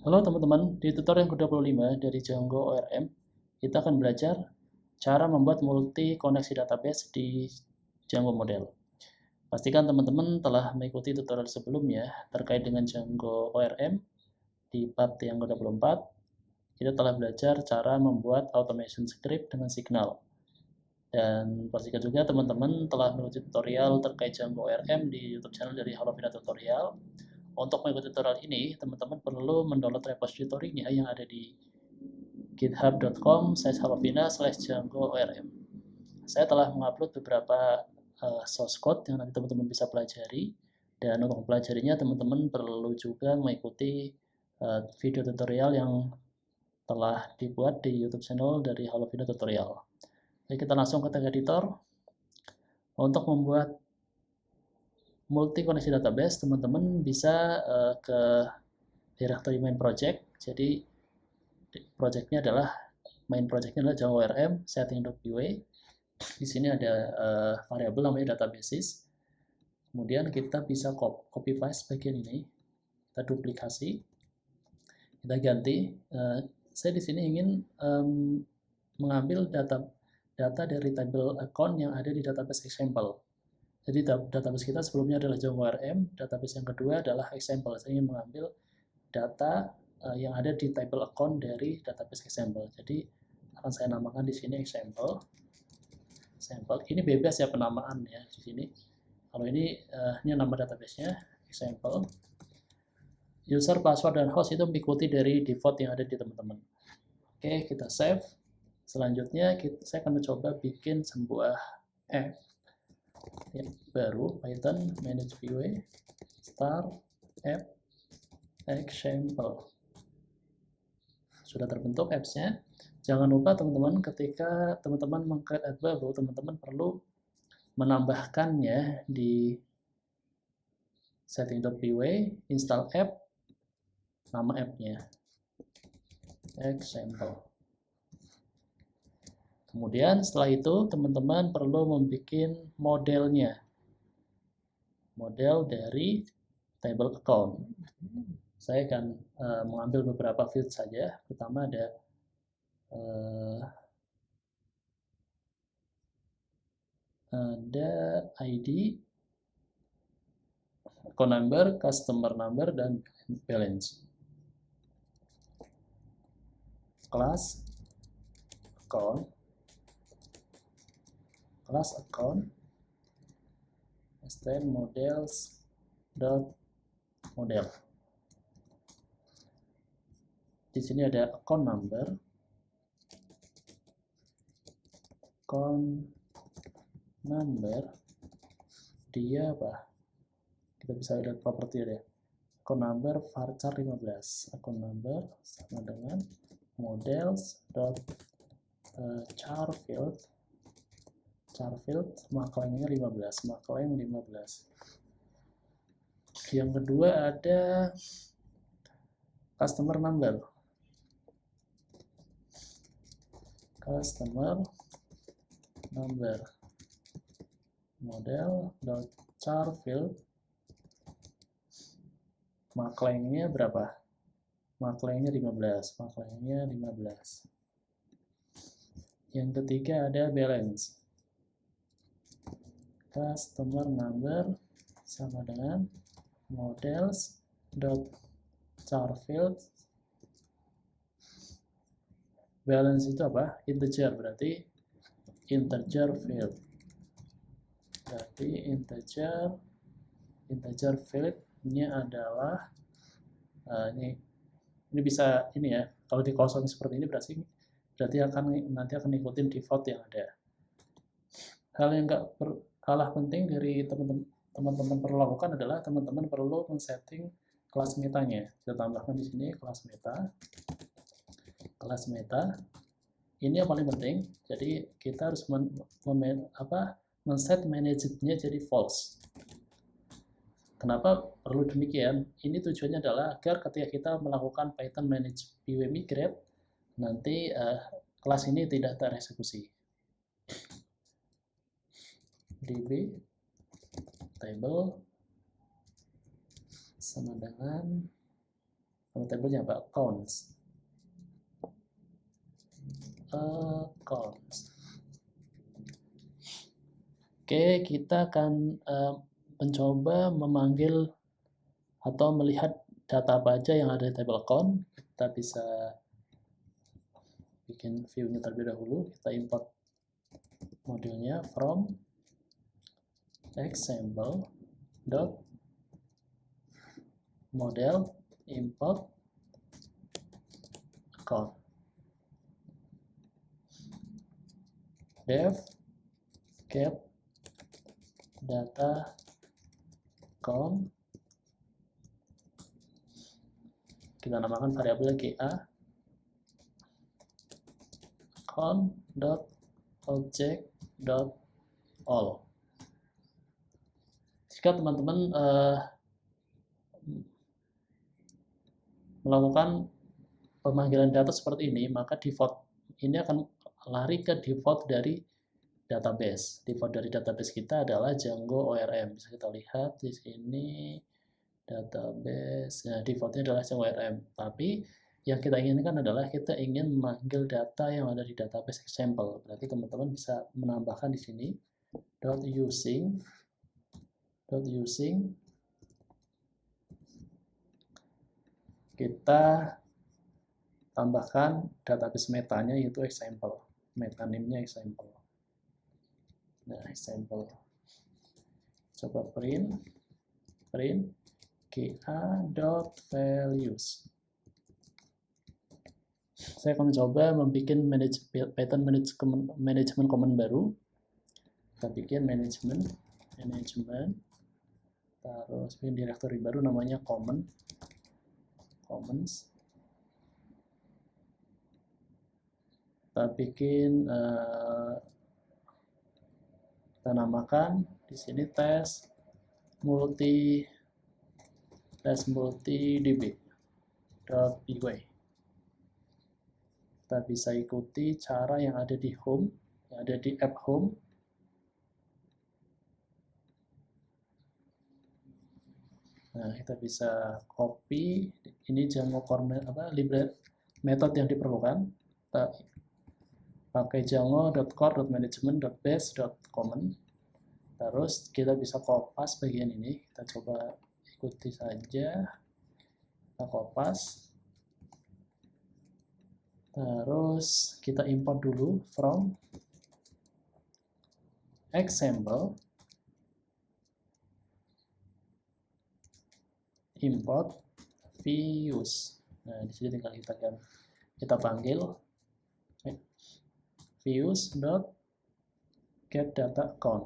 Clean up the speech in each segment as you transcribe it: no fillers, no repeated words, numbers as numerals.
Halo teman-teman, di tutorial ke-25 dari Django ORM, kita akan belajar cara membuat multi koneksi database di Django Model. Pastikan teman-teman telah mengikuti tutorial sebelumnya terkait dengan Django ORM di part yang ke-24. Kita telah belajar cara membuat automation script dengan Signal. Dan pastikan juga teman-teman telah mengikuti tutorial terkait Django ORM di YouTube channel dari Halovina Tutorial. Untuk mengikuti tutorial ini, teman-teman perlu mendownload repositorinya yang ada di github.com/halovina/django-orm. Saya telah mengupload beberapa source code yang nanti teman-teman bisa pelajari, dan untuk mempelajarinya teman-teman perlu juga mengikuti video tutorial yang telah dibuat di YouTube channel dari Halovina Tutorial. Jadi kita langsung ke tag editor. Untuk membuat multi koneksi database, teman-teman bisa ke directory main project. Jadi projectnya adalah main projectnya adalah Django ORM setting.py. Di sini ada variabel namanya databases. Kemudian kita bisa copy paste bagian ini, kita duplikasi, kita ganti. Saya di sini ingin mengambil data dari table account yang ada di database example. Jadi database kita sebelumnya adalah Django ORM, database yang kedua adalah example. Saya ingin mengambil data yang ada di table account dari database example. Jadi akan saya namakan di sini example. Ini bebas ya penamaan ya di sini. Kalau ini nama database-nya example. User, password, dan host itu mengikuti dari default yang ada di teman-teman. Oke, kita save. Selanjutnya saya akan mencoba bikin sebuah app yang baru, Python manage view start app example. Sudah terbentuk apps-nya. Jangan lupa teman-teman, ketika teman-teman meng-create app baru, teman-teman perlu menambahkannya di setting.py, install app, nama app-nya example. Kemudian setelah itu teman-teman perlu membuat modelnya, model dari table account. Saya akan mengambil beberapa field saja. Pertama ada ID, account number, customer number, dan balance. Class account, then models dot model. Di sini ada account number, dia apa? Kita bisa lihat properti ya. Account number varchar 15. Account number sama dengan models dot char field maklangnya 15, maklang 15. Yang kedua ada customer number, model dot char field maklangnya berapa? Maklangnya 15. Yang ketiga ada balance, customer number sama dengan models dot char field balance itu apa? Integer, berarti integer field. Berarti integer field ini adalah ini bisa ini ya. Kalau dikosong seperti ini berarti nanti akan ngikutin default yang ada. Hal yang nggak kalah penting dari teman-teman perlu lakukan adalah teman-teman perlu men-setting kelas metanya. Kita tambahkan di sini kelas meta. Ini yang paling penting. Jadi kita harus men-set managed-nya jadi false. Kenapa perlu demikian? Ini tujuannya adalah agar ketika kita melakukan Python manage view migrate, nanti kelas ini tidak tereksekusi. db table sama dengan Nama tabelnya apa? Accounts. Accounts. Oke, kita akan mencoba memanggil atau melihat data apa aja yang ada di table account. Kita bisa bikin view-nya terlebih dahulu. Kita import modelnya from example dot model import account dev get data account, kita namakan variabel GA account dot object dot all. Jika teman-teman melakukan pemanggilan data seperti ini, maka default ini akan lari ke default dari database. Default dari database kita adalah Django ORM. Bisa kita lihat di sini database. Nah, defaultnya adalah Django ORM. Tapi yang kita inginkan adalah kita ingin memanggil data yang ada di database example. Berarti teman-teman bisa menambahkan di sini .using kita tambahkan database metanya yaitu example. Metaname-nya example. Nah, example. Coba print ga.values. Saya akan mencoba membuat pattern management command baru. Kita bikin management, terus bikin directory baru namanya commons. Kita bikin kita namakan di sini tes multi db.py. Kita bisa ikuti cara yang ada di home, yang ada di app home. Nah, kita bisa copy ini Django library metode yang diperlukan. Kita pakai django.core.management.base.common. Terus kita bisa kopas bagian ini. Kita coba ikuti saja. Kita kopas. Terus kita import dulu from example import views. Nah, di sini tinggal kita panggil views.getDataAccount.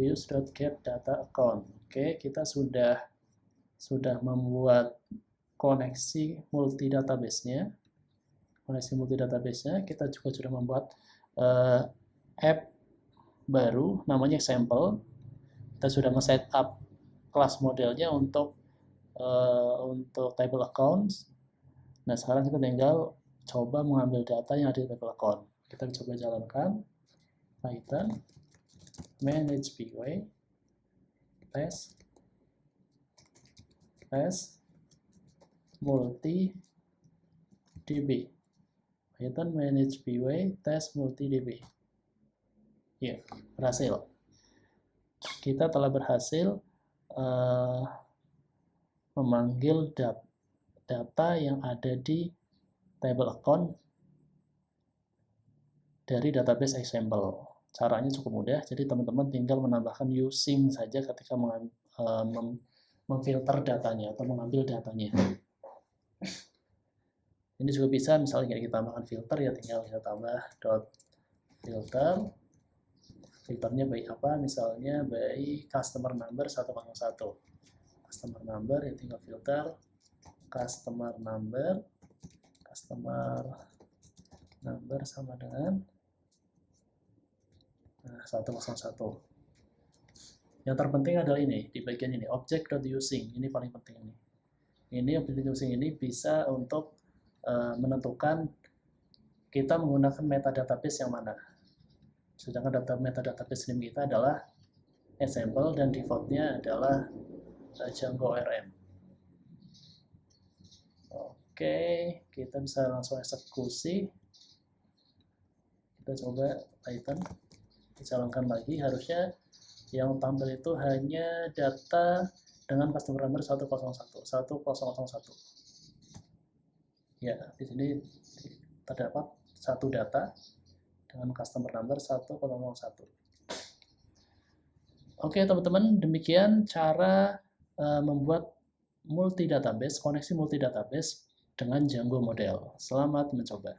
Views.getDataAccount. Oke, kita sudah membuat koneksi multi database-nya. Kita juga sudah membuat app baru namanya example. Kita sudah nge-setup kelas modelnya untuk table accounts. Nah, sekarang kita tinggal coba mengambil data yang ada di table account. Kita coba jalankan Python manage py test multi db. Python manage py test multi db. Ya, berhasil. Kita telah berhasil memanggil data yang ada di table account dari database example. Caranya cukup mudah, jadi teman-teman tinggal menambahkan using saja ketika memfilter datanya atau mengambil datanya. Ini juga bisa, misalnya kita tambahkan filter, ya tinggal kita tambah .filter. Filternya by apa? Misalnya by customer number 101. Customer number, ya tinggal filter customer number sama dengan 101. Yang terpenting adalah ini, di bagian ini, object.using, ini paling penting ini. Ini object.using ini bisa untuk menentukan kita menggunakan metadatabase yang mana. Sedangkan metadatabase name kita adalah example dan defaultnya adalah Django ORM. Oke, kita bisa langsung eksekusi. Kita coba Python, dijalankan lagi. Harusnya yang tampil itu hanya data dengan customer number 101. Ya, di sini terdapat satu data dengan customer number 101. Oke teman-teman, demikian cara membuat multi database, koneksi multi database dengan Django model. Selamat mencoba.